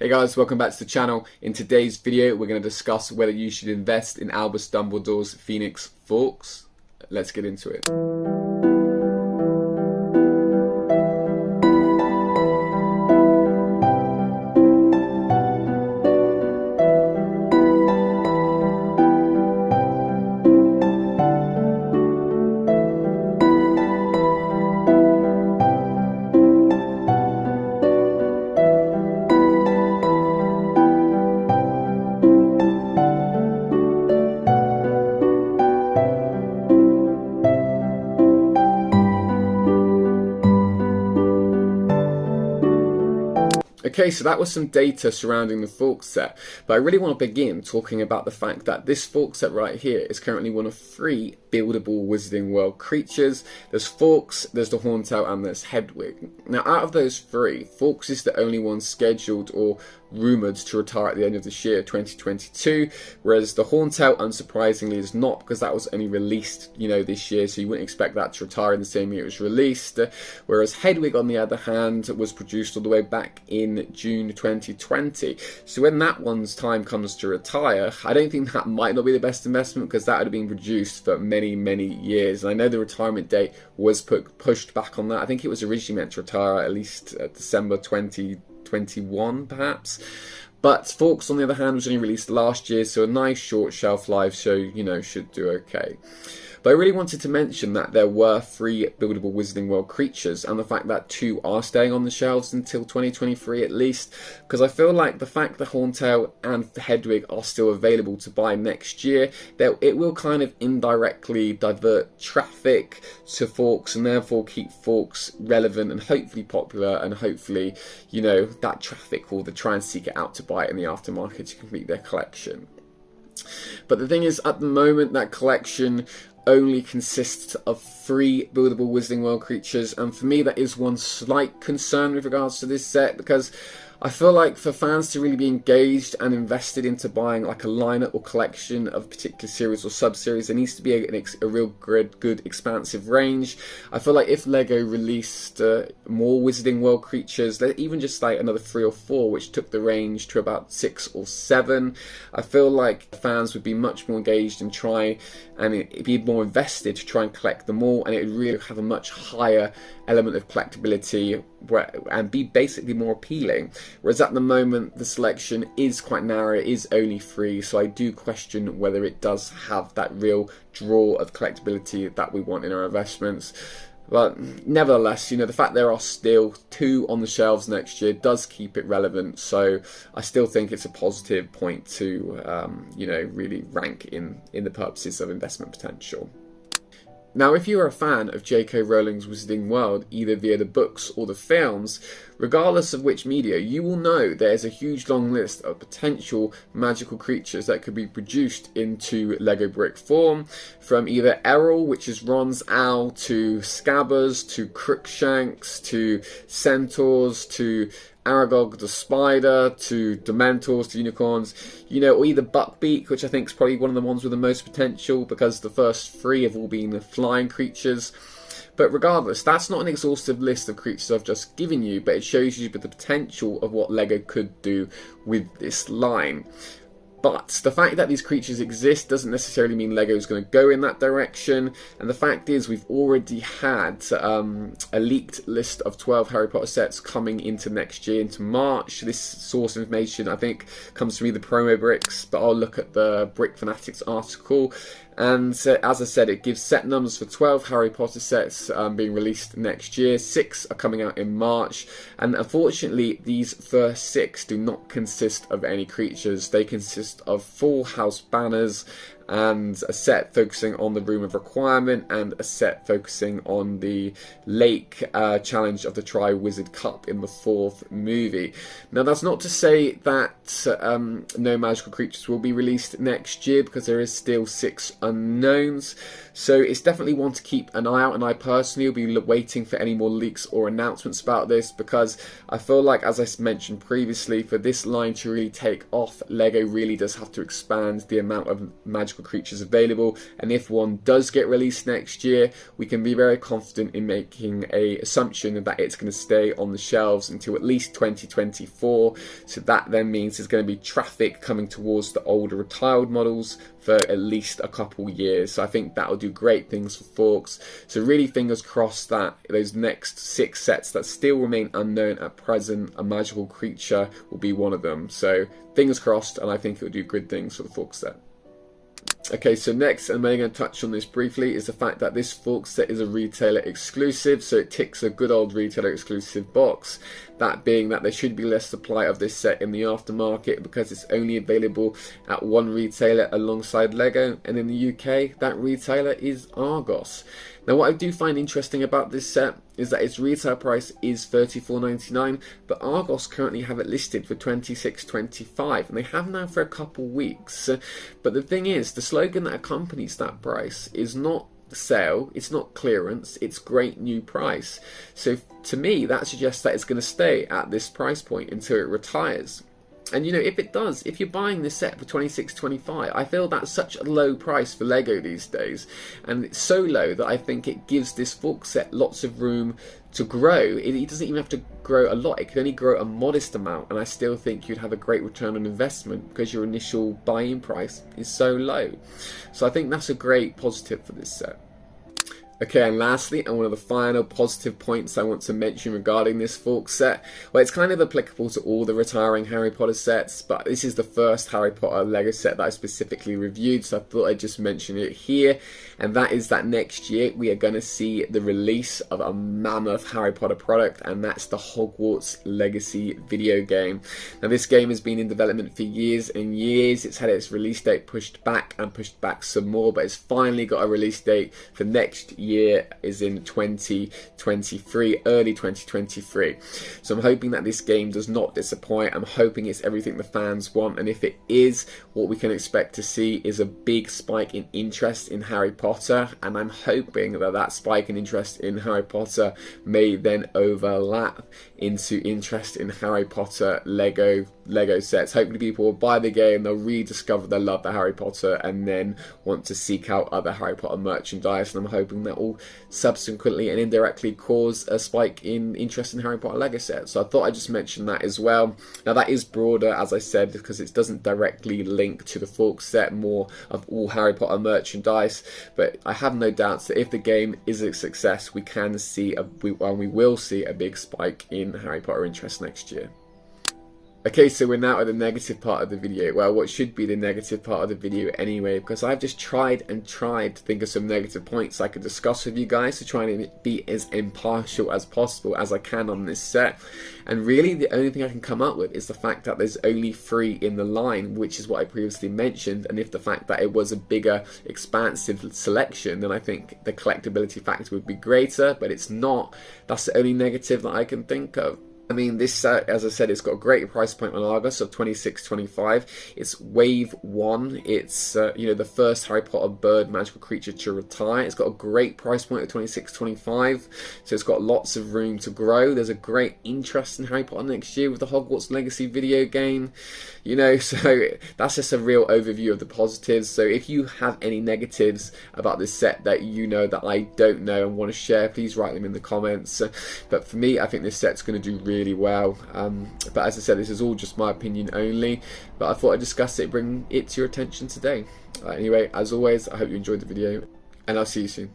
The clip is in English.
Hey guys, welcome back to the channel. In today's video, we're going to discuss whether you should invest in Albus Dumbledore's Phoenix Fawkes. Let's get into it. Okay, so that was some data surrounding the Fawkes set, but I really want to begin talking about the fact that this Fawkes set right here is currently one of 3 buildable Wizarding World creatures. There's Fawkes, there's the Hauntout, and there's Hedwig. Now, out of those 3, Fawkes is the only one scheduled or rumoured to retire at the end of this year, 2022, whereas the Hauntout, unsurprisingly, is not, because that was only released, this year, so you wouldn't expect that to retire in the same year it was released, whereas Hedwig, on the other hand, was produced all the way back in June 2020. So when that one's time comes to retire, I don't think that might not be the best investment, because that would have been produced for many years, and I know the retirement date was pushed back on that. I think it was originally meant to retire at least December 2021 perhaps, but Fawkes, on the other hand, was only released last year, so a nice short shelf life, so should do okay. But I really wanted to mention that there were 3 buildable Wizarding World creatures, and the fact that 2 are staying on the shelves until 2023 at least, because I feel like the fact that Hauntout and Hedwig are still available to buy next year, that it will kind of indirectly divert traffic to Fawkes, and therefore keep Fawkes relevant and hopefully popular, and hopefully, that traffic will try and seek it out to buy it in the aftermarket to complete their collection. But the thing is, at the moment, that collection only consists of 3 buildable Wizarding World creatures, and for me that is one slight concern with regards to this set, because I feel like for fans to really be engaged and invested into buying like a lineup or collection of a particular series or sub-series, there needs to be a real good expansive range. I feel like if LEGO released more Wizarding World creatures, even just like another 3 or 4, which took the range to about 6 or 7, I feel like fans would be much more engaged and try and be more invested to try and collect them all, and it would really have a much higher element of collectability and be basically more appealing. Whereas at the moment the selection is quite narrow, it is only 3, so I do question whether it does have that real draw of collectability that we want in our investments. But nevertheless, the fact there are still 2 on the shelves next year does keep it relevant, so I still think it's a positive point to really rank in the purposes of investment potential. Now, if you are a fan of J.K. Rowling's Wizarding World, either via the books or the films, regardless of which media, you will know there's a huge long list of potential magical creatures that could be produced into Lego brick form, from either Errol, which is Ron's owl, to Scabbers, to Crookshanks, to Centaurs, to Aragog the spider, to Dementors, to unicorns, or either Buckbeak, which I think is probably one of the ones with the most potential, because the first 3 have all been the flying creatures. But regardless, that's not an exhaustive list of creatures I've just given you, but it shows you the potential of what LEGO could do with this line. But the fact that these creatures exist doesn't necessarily mean LEGO is going to go in that direction, and the fact is we've already had a leaked list of 12 Harry Potter sets coming into next year, into March. This source information, I think, comes from either Promo Bricks, but I'll look at the Brick Fanatics article. And as I said, it gives set numbers for 12 Harry Potter sets being released next year. 6 are coming out in March, and unfortunately these first 6 do not consist of any creatures. They consist of full house banners and a set focusing on the Room of Requirement, and a set focusing on the Lake challenge of the Tri-Wizard Cup in the 4th movie. Now, that's not to say that no magical creatures will be released next year, because there is still 6 unknowns. So it's definitely one to keep an eye out, and I personally will be waiting for any more leaks or announcements about this, because I feel like, as I mentioned previously, for this line to really take off, LEGO really does have to expand the amount of magical magical creatures available, and if one does get released next year, we can be very confident in making a assumption that it's going to stay on the shelves until at least 2024. So that then means there's going to be traffic coming towards the older retired models for at least a couple years. So I think that will do great things for Fawkes. So really fingers crossed that those next 6 sets that still remain unknown at present, a magical creature will be one of them. So fingers crossed, and I think it will do good things for the Fawkes set. Okay, so next, and I'm only going to touch on this briefly, is the fact that this Fawkes set is a retailer exclusive, so it ticks a good old retailer exclusive box. That being that there should be less supply of this set in the aftermarket because it's only available at one retailer alongside Lego, and in the UK, that retailer is Argos. Now, what I do find interesting about this set is that its retail price is $34.99, but Argos currently have it listed for $26.25, and they have now for a couple weeks. But the thing is, the slogan that accompanies that price is not sale, it's not clearance, it's great new price. So to me, that suggests that it's going to stay at this price point until it retires. And you know, if it does, if you're buying this set for $26.25, I feel that's such a low price for Lego these days. And it's so low that I think it gives this Fawkes set lots of room to grow. It doesn't even have to grow a lot, it could only grow a modest amount, and I still think you'd have a great return on investment because your initial buy-in price is so low. So I think that's a great positive for this set. Okay, and lastly, and one of the final positive points I want to mention regarding this Fawkes set, well, it's kind of applicable to all the retiring Harry Potter sets, but this is the first Harry Potter Lego set that I specifically reviewed, so I thought I'd just mention it here, and that is that next year we are going to see the release of a mammoth Harry Potter product, and that's the Hogwarts Legacy video game. Now, this game has been in development for years and years. It's had its release date pushed back and pushed back some more, but it's finally got a release date for next year. Is in 2023, early 2023. So I'm hoping that this game does not disappoint. I'm hoping it's everything the fans want, and if it is, what we can expect to see is a big spike in interest in Harry Potter, and I'm hoping that that spike in interest in Harry Potter may then overlap into interest in Harry Potter Lego sets. Hopefully people will buy the game, they'll rediscover their love for Harry Potter, and then want to seek out other Harry Potter merchandise, and I'm hoping that will subsequently and indirectly cause a spike in interest in Harry Potter Lego sets. So I thought I'd just mention that as well. Now, that is broader, as I said, because it doesn't directly link to the Fawkes set, more of all Harry Potter merchandise, but I have no doubts that if the game is a success, we can see we will see a big spike in Harry Potter interest next year. Okay, so we're now at the negative part of the video. Well, what should be the negative part of the video anyway, because I've just tried to think of some negative points I could discuss with you guys to try and be as impartial as possible as I can on this set. And really, the only thing I can come up with is the fact that there's only 3 in the line, which is what I previously mentioned. And if the fact that it was a bigger, expansive selection, then I think the collectability factor would be greater, but it's not. That's the only negative that I can think of. I mean, this set, as I said, it's got a great price point on Argos of $26.25. It's Wave 1. It's the first Harry Potter bird magical creature to retire. It's got a great price point of $26.25, so it's got lots of room to grow. There's a great interest in Harry Potter next year with the Hogwarts Legacy video game. So that's just a real overview of the positives. So if you have any negatives about this set that that I don't know and want to share, please write them in the comments. But for me, I think this set's going to do really well. But as I said, this is all just my opinion only. But I thought I'd discuss it, bring it to your attention today. Anyway, as always, I hope you enjoyed the video, and I'll see you soon.